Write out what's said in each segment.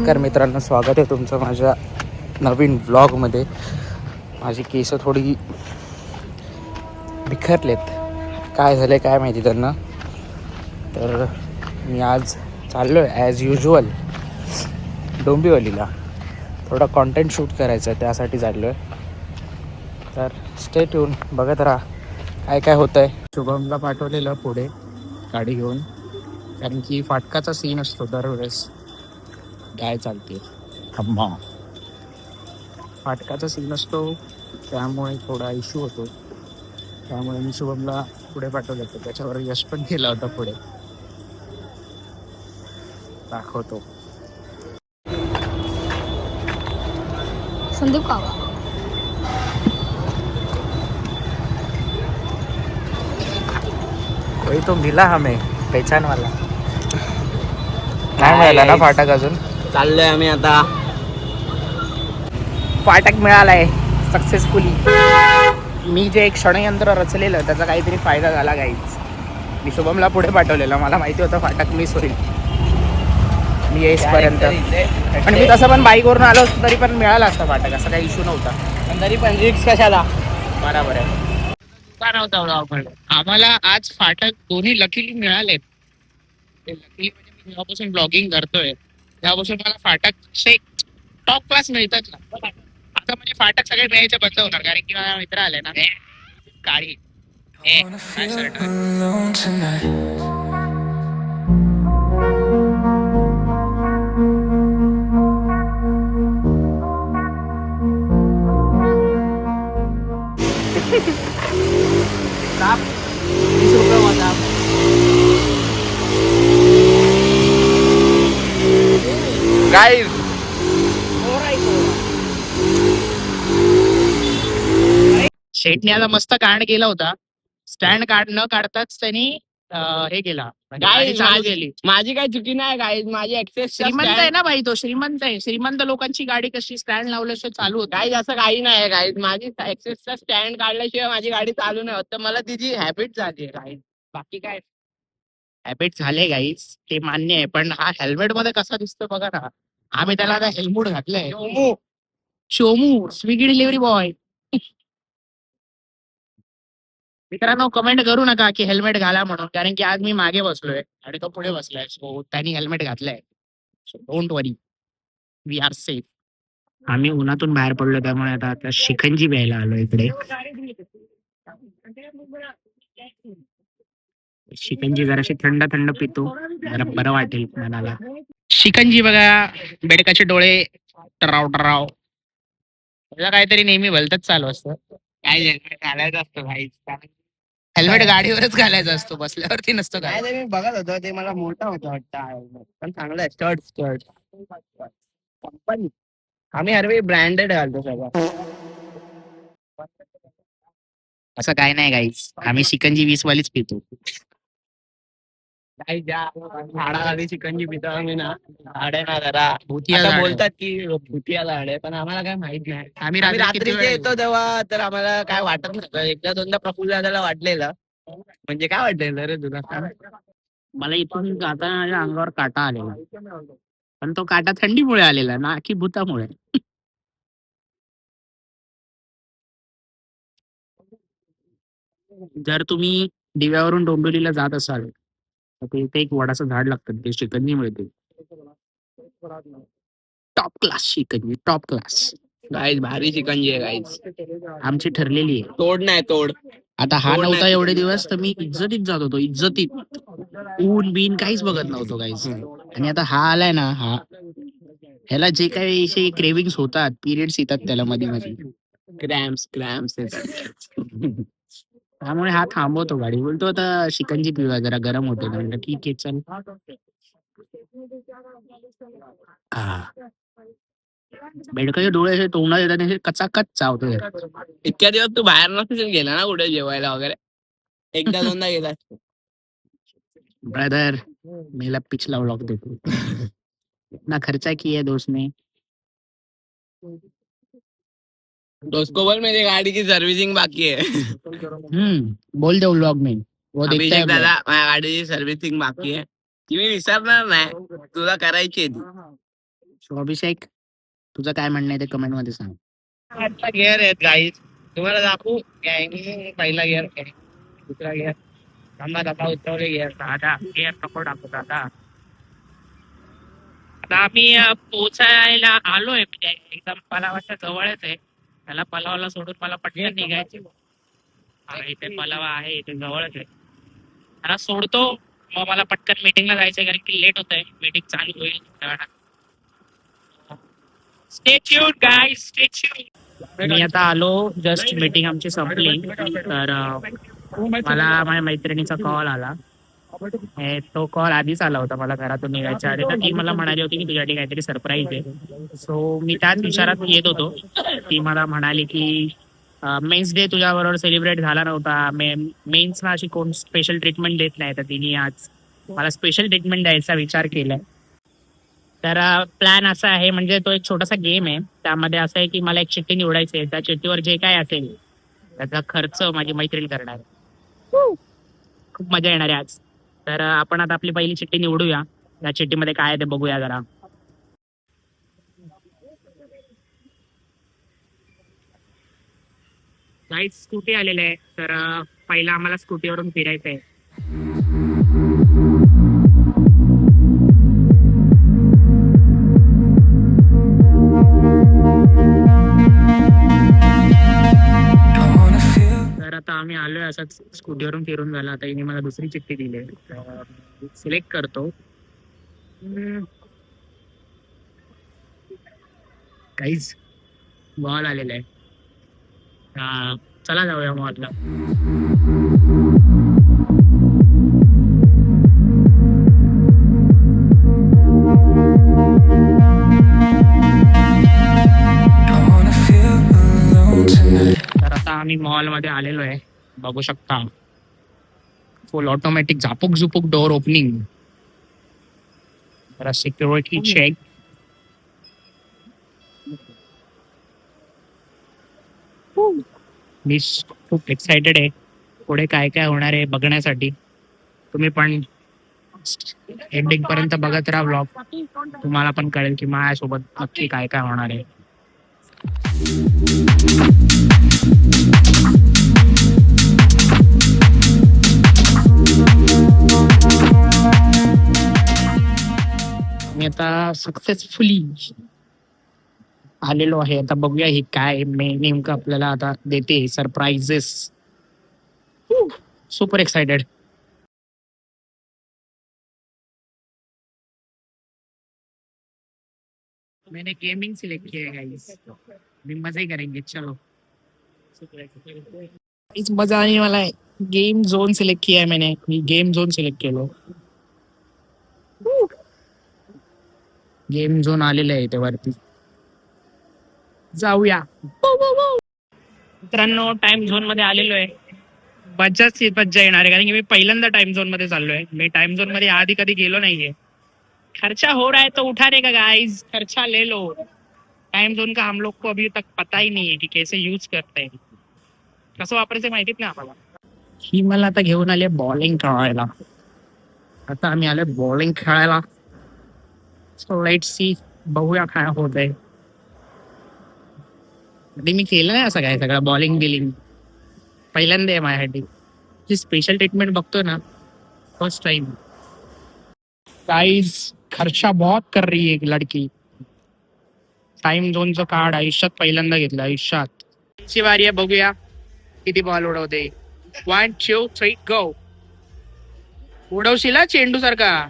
नमस्कार मित्रांनो, स्वागत आहे तुमचं माझ्या नवीन व्लॉगमध्ये. माझी केस थोडी बिखरलेत, काय झालं काय माहिती त्यांना. तर मी आज चाललो आहे ॲज युजल डोंबिवलीला. थोडा कॉन्टेंट शूट करायचं आहे, त्यासाठी चाललो आहे. तर स्टे ट्यून, बघत राहा काय काय होतं आहे. शुभमला पाठवलेलं पुढे गाडी घेऊन, कारण की फाटकाचा सीन असतो दरवेळेस. गाय चालते अम्मा, फाटकाचा सीन असतो, त्यामुळे थोडा इश्यू होतो. त्यामुळे मी शुभमला पुढे पाठवलं होतं. त्याच्यावर यश पण केला होता पुढे, दाखवतो. संदीप कावा वही तो मिला हमें पहचान वाला. नाही मिळाला ना फाटक अजून. चाललोय आम्ही आता. फाटक मिळालाय सक्सेसफुली. मी जे एक षडयंत्र रचलेलं त्याचा काहीतरी फायदा झाला गाईच. मी शुभमला पुढे पाठवलेलं, मला माहिती होतं फाटक मिस होईल मी येईसपर्यंत. पण मी तसं पण बाईकवरून आलो असतो तरी पण मिळाला असता फाटक, असा काही इश्यू नव्हता. पण तरी पण रिक्स कशाला. बरोबर आहे. का नव्हता आम्हाला आज फाटक दोन्ही लकीली मिळालेत. ते लकीली म्हणजे मी जेव्हापासून ब्लॉगिंग करतोय तेव्हापासून मला फाटक टॉप क्लास मिळतात ना. आता म्हणजे फाटक सगळे मिळायचे बंद होणार, कारण की माझा मित्र आले ना काळी साप 20 रुपये होता. गाईज. शेटने आता मस्त कांड केला होता. स्टँड न काढताच त्यांनी हे केला, गाडी चालू केली. माझी काही चुकी नाही गाईज, माझी ऍक्सेस श्रीमंत आहे ना भाई, तो श्रीमंत आहे. श्रीमंत लोकांची गाडी कशी स्टँड लावल्याशिवाय चालू होत गाईज असं काही नाही गाईज. माझी ऍक्सेसचा स्टँड काढल्याशिवाय माझी गाडी चालू नाही होत. तर मला तिची हॅबिट झाली आहे गाईज, बाकी काय. हॅबिट झाले गाईज, ते मान्य आहे. पण हा हेल्मेट मध्ये कसा दिसतो बघा ना. आम्ही त्याला आता हेल्मेट घातलंय. Shomu Swiggy delivery boy. मित्रांनो, कमेंट करू नका की हेल्मेट घाला म्हणून, कारण की आज मी मागे बसलोय आणि तो पुढे बसलाय. सो त्यांनी हेल्मेट घातलंय. So don't worry, we are safe. आम्ही उन्हातून बाहेर पडलो, त्यामुळे आता शिकंजी प्यायला आलो इकडे. शिकंजी जराशी थंड थंड पितो, जरा बरं वाटेल मनाला. शिकंजी बघा, बेडकाचे डोळे टराव टराव. त्याला काहीतरी नेहमी भलतच चालू असतं. काय हेल्मेट घालायचं असतं गाईज. हेल्मेट गाडीवरच घालायचा असतो, बसल्यावरती नसतो काय. नाही, मी बघत होतो ते मला मोठा होता वाटतं, पण चांगलं आहे. Stud company. आम्ही हरवे ब्रँडेड घालतो सगळं. असं काय नाही गाईस, आम्ही शिकंजी 20 वालीच पितो. काही ज्या झाडाखाली चिकनची पितो आम्ही ना, झाड आहे ना जरा भुतिया असं झाड आहे. बोलतात की भुतिया झाड आहे, पण आम्हाला काय माहित नाही. आम्ही आम्ही रात्री किती रात्री वेळा येतो तेव्हा तर आम्हाला काय वाटत नव्हतं. एकदा दोनदा प्रफुल्ल दादाला वाटलेलं. म्हणजे काय वाटलेलं रे तुला? मला इथून जाताना माझ्या अंगावर काटा आलेला, पण तो काटा थंडीमुळे आलेला ना की भूतामुळे. जर तुम्ही दिव्यावरून डोंबिवलीला जात असाल तर ते इथे एक वडाचं झाड लागतं, ते शिकंजी मिळते. टॉप क्लास शिकंजी, टॉप क्लास. गाईज भारी चिकनजी आहे गाईज. आमची ठरलेली आहे. तोड नाही तोड. आता हा तोड नव्हता नाही. एवढे दिवस तर मी इज्जतीत जात होतो, इज्जतीत. ऊन बिन काहीच बघत नव्हतो गाईस. आणि आता हा आलाय ना, हा ह्याला जे काही क्रेविंग्स होतात, पिरियड्स येतात त्याला मध्ये मध्ये, क्रॅम्स त्यामुळे हा थांबवतो गाडी. बोलतो आता शिकंजी पिऊया, जरा गरम होते. म्हणलं ठीक आहे चल. बेडकाचे डोळे असे तोंडात येतात आणि कचाकच चावतो. इतक्या दिवस तू बाहेर नसेल गेला ना कुठे जेवायला वगैरे? एकदा दोनदा गेला. ब्रदर, मेरा पिछला व्लॉग देखो, इतना खर्चा किया दोस्त ने. दोस्तो बोल मेरी गाडी की सर्व्हिसिंग बाकी आहे. बोल दे व्लॉग में, वो देखता है अभिषेक vlog. दादा, माझ्या गाडीची सर्व्हिसिंग बाकी आहे. ती मी विसरणार नाही, तुला करायची आहे ती. सो अभिषेक, तुझं काय म्हणणं आहे ते कमेंट मध्ये सांग. आता गिअर आहेत गाईज, तुम्हाला दाखवू. पहिला गिअर, दुसरा गिअर, थांबा दाखवा, उतरवले गिअर. आता गिअर नको टाकू आता. आता आम्ही पोचायला आलोय, म्हणजे एकदम पलावाच्या जवळच आहे. त्याला पलावाला सोडून मला पटकन निघायचे. इथे पलावा आहे, इथे जवळच आहे. त्याला सोडतो, मग मला पटकन मीटिंगला जायचंय, कारण की लेट होत आहे. मीटिंग चालू होईल. Stay tuned guys, stay tuned. मी आता आलो, जस्ट मीटिंग आमची संपली. तर मला माझ्या मैत्रिणीचा कॉल आला. तो कॉल आधीच आला होता मला घरातून निघायच्या आधी. तर ती मला म्हणाली होती की तुझ्यासाठी काहीतरी सरप्राईज आहे. सो मी त्याच विचारात येत होतो. ती मला म्हणाली की मेन्स डे तुझ्या बरोबर सेलिब्रेट झाला नव्हता, मेन्सना अशी कोण स्पेशल ट्रीटमेंट देत नाही, तर तिने आज मला स्पेशल ट्रीटमेंट द्यायचा विचार केलाय. तर प्लॅन असा आहे, म्हणजे तो एक छोटासा गेम आहे. त्यामध्ये असं आहे की मला एक चिठ्ठी निवडायची आहे. त्या चिठ्ठीवर जे काय असेल त्याचा खर्च माझी मैत्रीण करणार आहे. खूप मजा येणार आहे आज. तर आपण आता आपली पहिली चिठ्ठी निवडूया. या चिठ्ठीमध्ये काय आहे ते बघूया जरा. गाईड स्कूटी आलेलं आहे. तर पहिला आम्हाला स्कूटीवरून फिरायचं आहे. तर आता आम्ही आलोय असंच स्कूटीवरून फिरून झालं. आता हिने मला दुसरी चिठ्ठी दिली आहे. सिलेक्ट करतो. काहीच मॉल आलेला आहे. चला जाऊया मॉलला. तर आता आम्ही मॉल मध्ये आलेलो आहे, बघू शकता. फुल ऑटोमॅटिक झापूक झुपूक डोअर ओपनिंग. जरा सिक्युरिटी चेक. मी खूप एक्साइटेड आहे पुढे काय काय होणार आहे बघण्यासाठी. तुम्ही पण एंडिंग पर्यंत बघत राहा व्लॉग. तुम्हाला पण कळेल की माझ्यासोबत नक्की काय काय होणार आहे. मी आता सक्सेसफुली आलेलो आहे. आता बघूया ही काय नेमकं आपल्याला आता देते सरप्राइजेस. Super excited. मैंने गेमिंग सिलेक्ट किया है गाइस. भी मजे करेंगे, चलो. इस मजा आने वाला है. गेम जोन सिलेक्ट किया है मैंने. गेम जोन सिलेक्ट केलो. गेम झोन आलेलं आहे इथे वरती. जाऊया. मित्रांनो, टाइम झोन मध्ये आलेलो आहे. मज्जा येणार आहे, कारण की मी पहिल्यांदा टाइम झोन मध्ये चाललोय. मी टाइम झोन मध्ये आधी कधी गेलो नाहीये. खर्चा हो रहा है तो उठाने का गाइस, खर्चा ले लो. टाइम झोन का हम लोग को अभी तक पता ही नहीं है कि कैसे यूज करते हैं, कसं वापरायचं माहितीच नाही आम्हाला. ही मला आता घेऊन आले बॉलिंग खेळायला. आता आम्ही आलोय बॉलिंग खेळायला. सो लेट्स सी, बघूया काय होतंय. कधी मी केलं नाही असं काय सगळं बॉलिंग बिलिंग. पहिल्यांदा आहे माझ्यासाठी. जी स्पेशल ट्रीटमेंट बघतोय ना, फर्स्ट टाइम. गाइस, खर्चा बहुत कर रही है एक लड़की. टाइम झोनचं कार्ड आयुष्यात पहिल्यांदा घेतलं आयुष्यात. ची वारी आहे, बघूया किती बॉल उडवते. 1 2 3 गो. उडवशील चेंडू सारखा.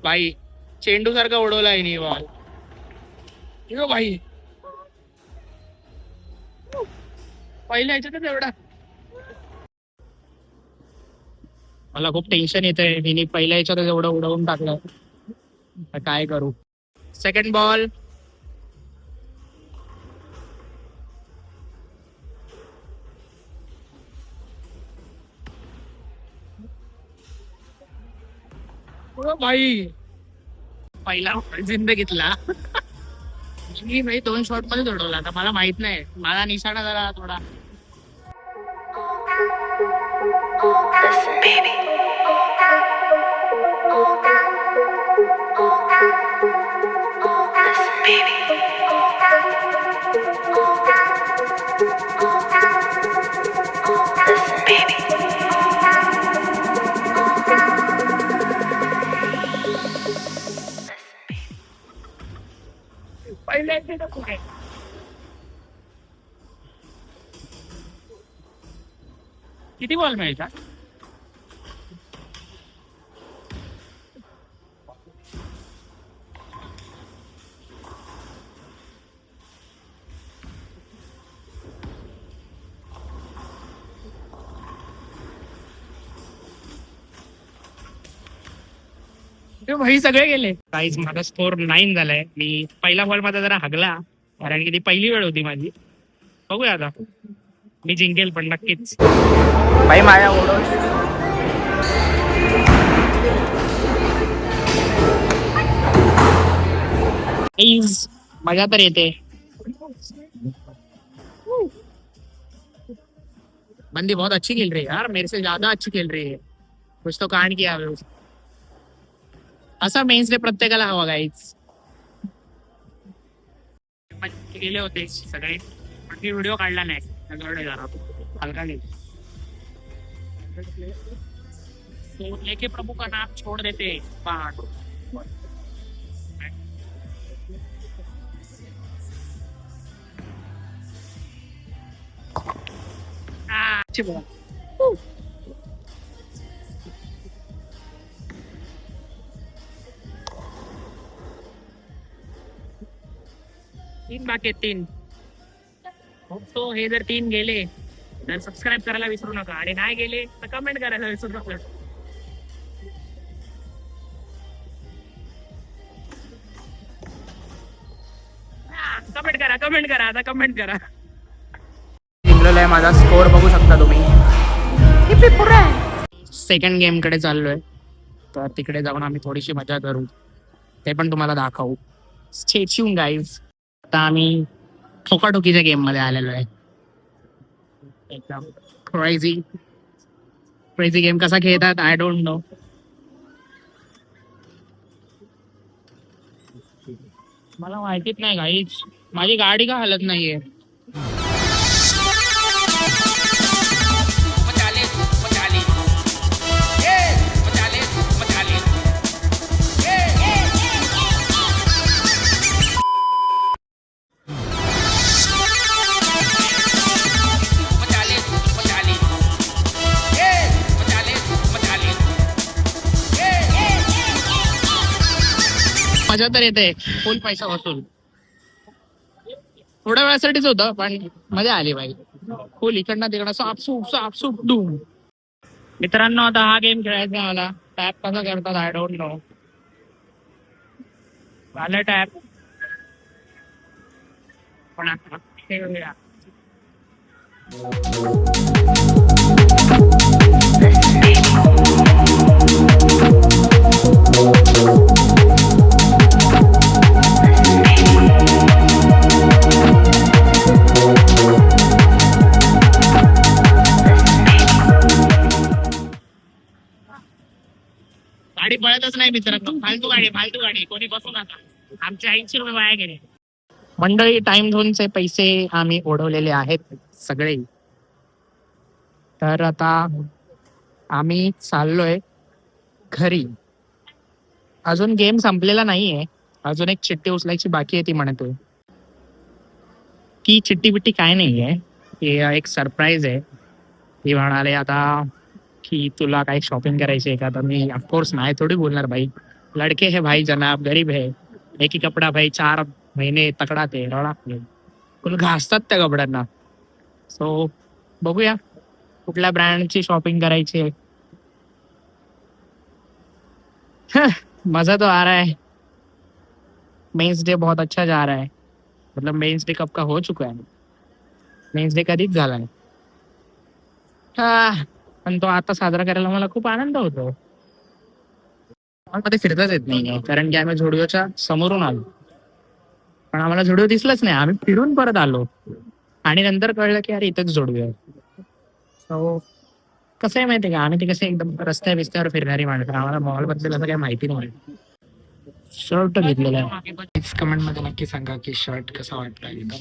बाई, चेंडू सारखा उडवलाय नी बॉल. भाई, पहिल्या ह्याच्यातच एवढा. मला खूप टेन्शन येतंय. हिने पहिल्या ह्याच्यातच एवढं उडवून टाकलं. काय करू. Second ball. भाई, पहिला जिंदगीतला. मी भाई 2 शॉट मध्ये उडवला. आता मला माहित नाही, मला निशाणा जरा थोडा. Listen, baby. किती बॉल मिळतात? भाई सगळे गेले. काहीच माझा स्कोर 9 झालाय. मी पहिला बॉल माझा जरा हगला, कारण की ती पहिली वेळ होती माझी. बघूया आता, मी जिंकेल पण नक्कीच. भाई माझ्या ओढव मजा तर येते. बंदी बहुत अच्छी खेल रही है यार, मेरे से ज्यादा अच्छी खेल रही है. कुछ तो कांड किया है. असा मेन्स डे प्रत्येकाला हवा गाईच. गेले होते सगळे, पण मी व्हिडिओ काढला नाही. हलका गेला. लेके प्रभू का नाम छोड़ देते पहाड़. तीन बाकी आहेत, 3. सो हे जर 3 गेले तर सबस्क्राईब करायला विसरू नका, आणि नाही गेले तर कमेंट करायला विसरू नका. कमेंट करा आता, कमेंट करा. जिंकलेला आहे. माझा स्कोर बघू शकता तुम्ही. सेकंड गेम कडे चाललोय, तर तिकडे जाऊन आम्ही थोडीशी मजा करू, ते पण तुम्हाला दाखवू. Stay tune guys. आता आम्ही ठोकाठोकीच्या गेम मध्ये आलेलो आहे. एकदम क्रेझी गेम. कसा खेळतात आय डोंट नो. मला माहितीच नाही गाईज, माझी गाडी का हलत नाहीये. मजा तर येते, फुल पैसा वसूल. थोड्या वेळासाठीच होतं, पण मजा आली बाई. फुल इकडनं तिकडं सापसूप डूम. मित्रांनो, आता हा गेम खेळायचा मला. टॅप कसा करतात आय डोंट नो. झालं टॅप, पण आता खेळूया. गाडी पळतच नाही मित्रांनो. फालतू गाडी. कोणी बसू नका. आमचे 80 रुपये वाया गेले. मंडळी, टाइम झोनचे पैसे आम्ही ओढवलेले आहेत सगळे. तर आता आम्ही चाललोय घरी. अजून गेम संपलेला नाहीये. अजून एक चिठ्ठी उचलायची बाकी आहे. ती म्हणतोय ती चिठ्ठी बिट्टी काय नाहीये, ती एक सरप्राईज आहे. ती म्हणाले आता की तुला काही शॉपिंग करायची आहे का. तर मी ऑफकोर्स नाही थोडी बोलणार भाई. लडके है भाई जनाब, गरीब है. एक ही कपडा भाई 4 महिने तकडा ते फुल घासतात त्या कपड्यांना. सो बघूया कुठल्या ब्रँडची शॉपिंग करायची आहे. मजा तो आ रहा है. मेंस डे बहुत अच्छा जा रहा है. मतलब मेंस डे कब का हो चुका है. मेंस डे कधीच झाला आहे. पण तो आता साजरा करायला मला खूप आनंद होतो. मध्ये फिरताच येत नाही, कारण की आम्ही झोडिओच्या समोरून आलो, पण आम्हाला झोडिओ दिसलंच नाही. आम्ही फिरून परत आलो आणि नंतर कळलं की अरे इथंच झोडिओ. सो कसं आहे माहितीये का, आम्ही ते कसे एकदम रस्त्या बिस्त्यावर फिरणारी माणसं. आम्हाला मॉल बद्दल असं काही माहिती नाही. शर्ट घेतलेला आहे. कमेंट मध्ये नक्की सांगा की शर्ट कसा वाटतं एकदम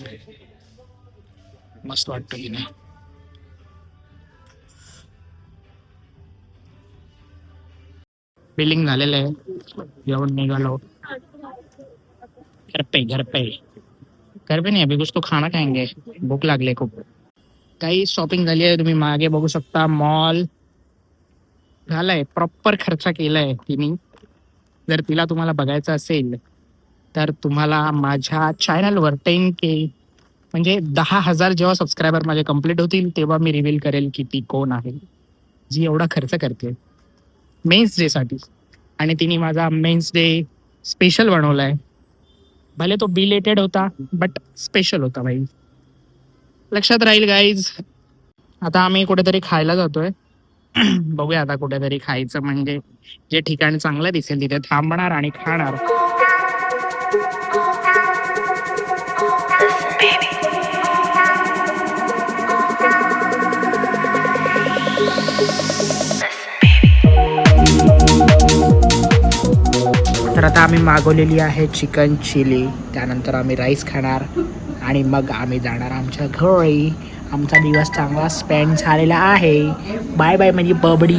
मस्त वाटतं की नाही. बिलिंग झालेलं आहे. जेवण निघालो. घर पे नाही, अभी कुछ तो खाना खाएंगे. भूक लागले खूप. काही शॉपिंग झाली आहे. तुम्ही मागे बघू शकता. मॉल झालाय, प्रॉपर खर्च केलाय तिने. जर तिला तुम्हाला बघायचं असेल तर तुम्हाला माझ्या चॅनलवर 10K म्हणजे 10,000 जेव्हा सबस्क्रायबर माझे कम्प्लीट होतील तेव्हा मी रिव्हील करेल की ती कोण आहे जी एवढा खर्च करते मेन्स डे साठी. आणि तिने माझा मेन्स डे स्पेशल बनवलाय. भले तो बिलेटेड होता बट स्पेशल होता भाई. लक्षात राहील गाईज. आता आम्ही कुठेतरी खायला जातोय. बघूया आता कुठेतरी खायचं, म्हणजे जे ठिकाण चांगलं दिसेल तिथे थांबणार आणि खाणार. Listen, baby. तर आता आम्ही मागवलेली आहे चिकन चिली. त्यानंतर आम्ही राईस खाणार आणि मग आम्ही जाणार आमच्या घरी. आमचा दिवस चांगला स्पेंड झालेला आहे. बाय बाय म्हणजे बबडी.